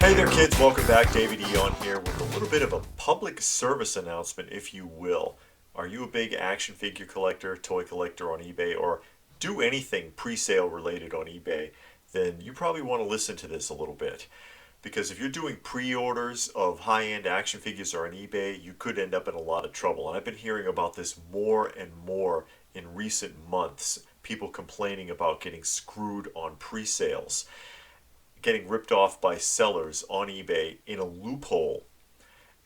Hey there kids, welcome back. David E. on here with a little bit of a public service announcement, if you will. Are you a big action figure collector, toy collector on eBay, or do anything pre-sale related on eBay? Then you probably want to listen to this a little bit. Because if you're doing pre-orders of high-end action figures on eBay, you could end up in a lot of trouble. And I've been hearing about this more and more in recent months. People complaining about getting screwed on pre-sales, getting ripped off by sellers on eBay in a loophole,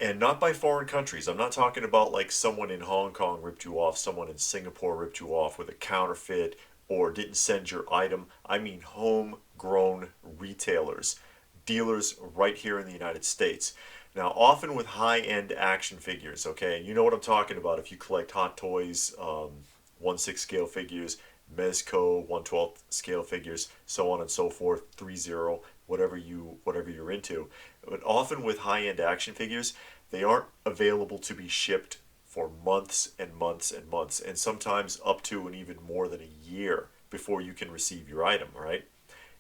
and not by foreign countries. I'm not talking about like someone in Hong Kong ripped you off, someone in Singapore ripped you off with a counterfeit or didn't send your item. I mean homegrown retailers, dealers right here in the United States. Now, often with high-end action figures, okay, and you know what I'm talking about if you collect Hot Toys, 1/6 scale figures, Mezco 1/12 scale figures, so on and so forth, 3/0, whatever you're into. But often with high-end action figures, they aren't available to be shipped for months and months and months, and sometimes up to and even more than a year before you can receive your item, right?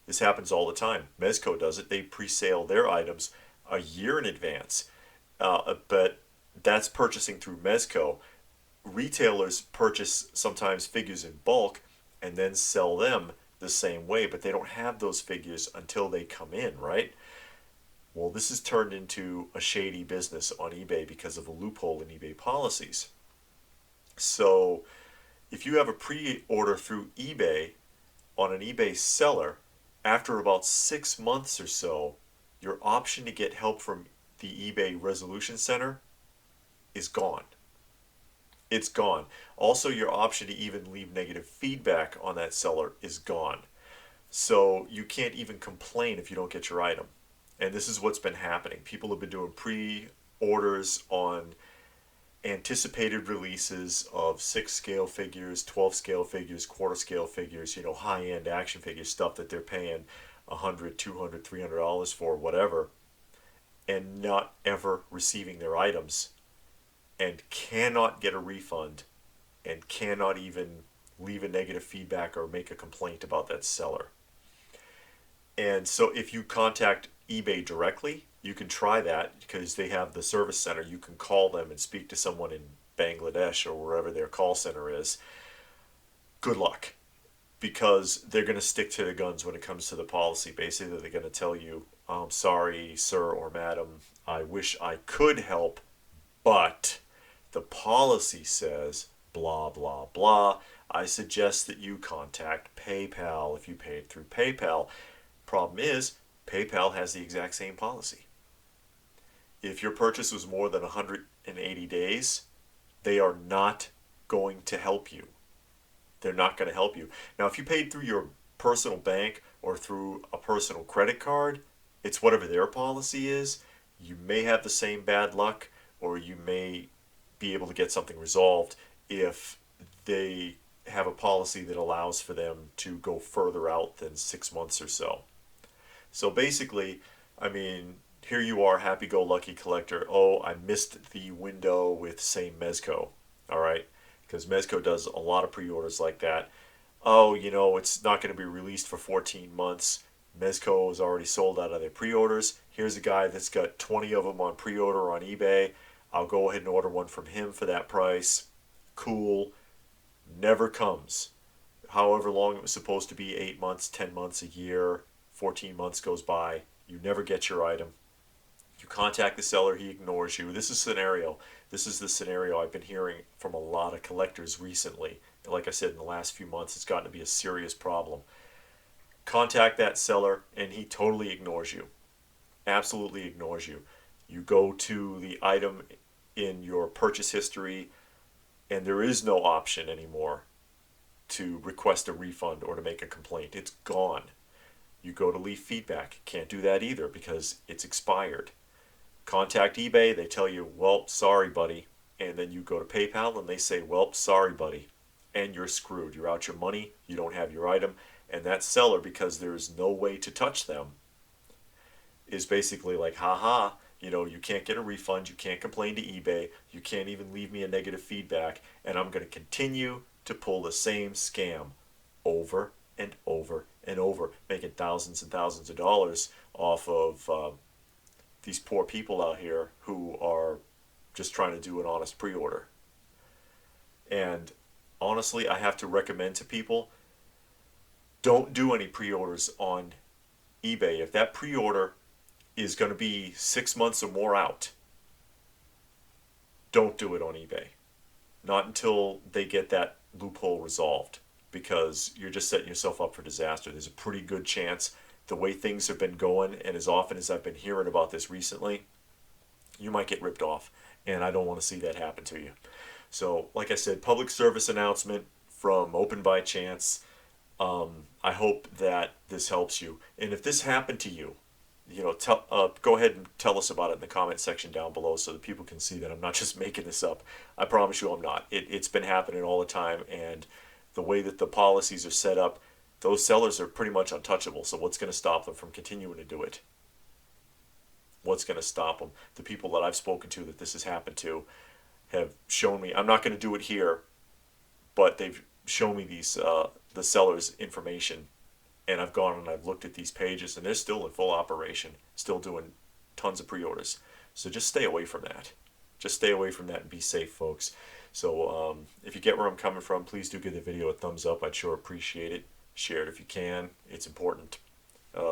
This happens all the time. Mezco does it. They pre-sale their items a year in advance, but that's purchasing through Mezco. Retailers purchase sometimes figures in bulk and then sell them the same way, but they don't have those figures until they come in, right? Well, this has turned into a shady business on eBay because of a loophole in eBay policies. So if you have a pre-order through eBay on an eBay seller, after about 6 months or so, your option to get help from the eBay Resolution Center is gone. It's gone. Also, your option to even leave negative feedback on that seller is gone. So you can't even complain if you don't get your item. And this is what's been happening. People have been doing pre-orders on anticipated releases of 6 scale figures, 12 scale figures, quarter scale figures, high-end action figure stuff that they're paying $100, $200, $300 for, whatever, and not ever receiving their items, and cannot get a refund, and cannot even leave a negative feedback or make a complaint about that seller. And so if you contact eBay directly, you can try that because they have the service center. You can call them and speak to someone in Bangladesh or wherever their call center is. Good luck, because they're going to stick to the guns when it comes to the policy. Basically, they're going to tell you, I'm sorry, sir or madam, I wish I could help, but the policy says blah, blah, blah. I suggest that you contact PayPal if you paid through PayPal. Problem is, PayPal has the exact same policy. If your purchase was more than 180 days, they are not going to help you. They're not going to help you. Now, if you paid through your personal bank or through a personal credit card, it's whatever their policy is. You may have the same bad luck, or you may be able to get something resolved if they have a policy that allows for them to go further out than 6 months or so. So basically, I mean, here you are, happy-go-lucky collector. Oh, I missed the window with, say, Mezco, all right? Because Mezco does a lot of pre-orders like that. Oh, it's not going to be released for 14 months. Mezco is already sold out of their pre-orders. Here's a guy that's got 20 of them on pre-order on eBay. I'll go ahead and order one from him for that price. Cool. Never comes. However long it was supposed to be, 8 months, 10 months, a year, 14 months goes by. You never get your item. You contact the seller, he ignores you. This is the scenario I've been hearing from a lot of collectors recently. Like I said, in the last few months, it's gotten to be a serious problem. Contact that seller, and he totally ignores you. Absolutely ignores you. You go to the item in your purchase history, and there is no option anymore to request a refund or to make a complaint. It's gone. You go to leave feedback. Can't do that either because it's expired. Contact eBay. They tell you, well, sorry, buddy. And then you go to PayPal and they say, well, sorry, buddy. And you're screwed. You're out your money. You don't have your item. And that seller, because there is no way to touch them, is basically like, haha, you can't get a refund. You can't complain to eBay. You can't even leave me a negative feedback. And I'm going to continue to pull the same scam over and over and over, making thousands and thousands of dollars off of these poor people out here who are just trying to do an honest pre-order. And honestly, I have to recommend to people, don't do any pre-orders on eBay. If that pre-order is going to be 6 months or more out, don't do it on eBay. Not until they get that loophole resolved, because you're just setting yourself up for disaster. There's a pretty good chance, the way things have been going, and as often as I've been hearing about this recently, you might get ripped off, and I don't want to see that happen to you. So, like I said, public service announcement from Open by Chance. I hope that this helps you. And if this happened to you, go ahead and tell us about it in the comment section down below so that people can see that I'm not just making this up. I promise you I'm not. It's been happening all the time, and the way that the policies are set up, those sellers are pretty much untouchable. So what's going to stop them from continuing to do it? What's going to stop them? The people that I've spoken to that this has happened to have shown me, I'm not going to do it here, but they've shown me the seller's information, and I've gone and I've looked at these pages, and they're still in full operation, still doing tons of pre-orders. So just stay away from that. Just stay away from that and be safe, folks. So if you get where I'm coming from, please do give the video a thumbs up. I'd sure appreciate it. Share it if you can. It's important.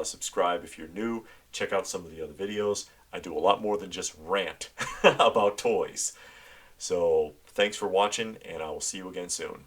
Subscribe if you're new. Check out some of the other videos. I do a lot more than just rant about toys. So thanks for watching, and I will see you again soon.